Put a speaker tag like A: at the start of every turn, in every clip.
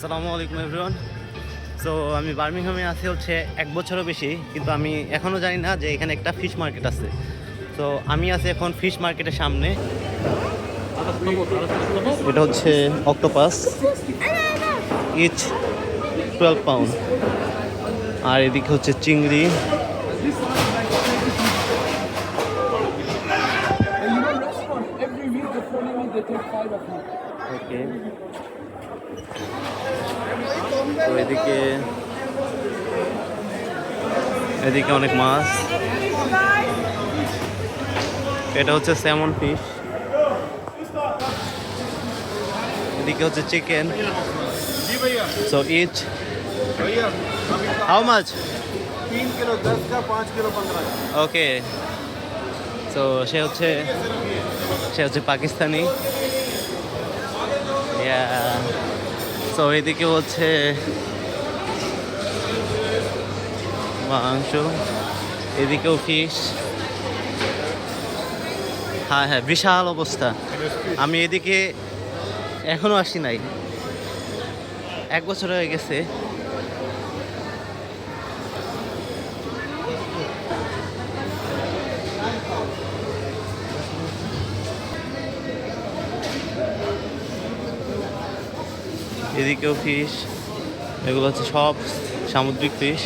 A: আসসালামু আলাইকুম everyone. So আমি বার্মিংহামে আছি হচ্ছে 1 বছরও বেশি, কিন্তু আমি এখনও জানি না যে এখানে একটা ফিশ মার্কেট আছে। তো আমি আছি এখন ফিশ মার্কেটের সামনে। এটা হচ্ছে অক্টোপাস, ইচ 12 পাউন্ড। আর এদিকে হচ্ছে চিংড়ি। ওকে, তো এদিকে অনেক মাছ। এটা হচ্ছে স্যামন ফিশ। এদিকে হচ্ছে chicken. So each how much?
B: 3 kilo 10 का, 5 किलो 15 का।
A: ওকে, সো সে হচ্ছে পাকিস্তানি। সো এদিকে হচ্ছে মাংস, এদিকেও ফিশ। হ্যাঁ হ্যাঁ, বিশাল অবস্থা। আমি এদিকে এখনো আসি নাই, 1 বছর হয়ে গেছে। এদিকেও ফিশ, এগুলো হচ্ছে সব সামুদ্রিক ফিশ।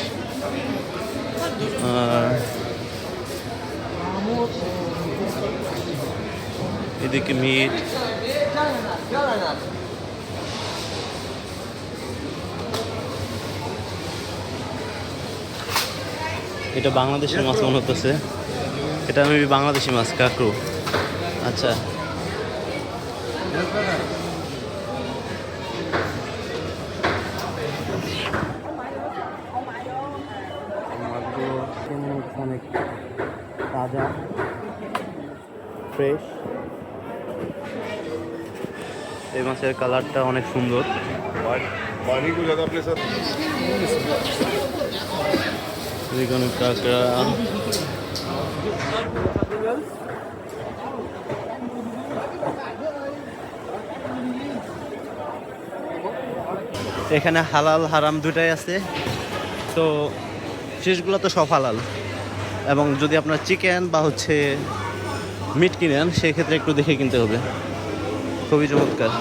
A: এদিকে মিট। এটা বাংলাদেশের মাছ মনে হতেছে, এটা আমি বাংলাদেশি মাছ, কাঁকড়ু। আচ্ছা, মাছগুলো অনেক তাজা, ফ্রেশ। এই মাছের কালারটা অনেক সুন্দর।
B: पानी को ज़्यादा अपने साथ
A: এদিকে অনেক কাঁকড়া। এখানে হালাল হারাম দুটাই আছে। তো ফিশগুলো তো সব হালাল, এবং যদি আপনার চিকেন বা হচ্ছে মিট কিনেন সেক্ষেত্রে একটু দেখে কিনতে হবে। খুবই চমৎকার।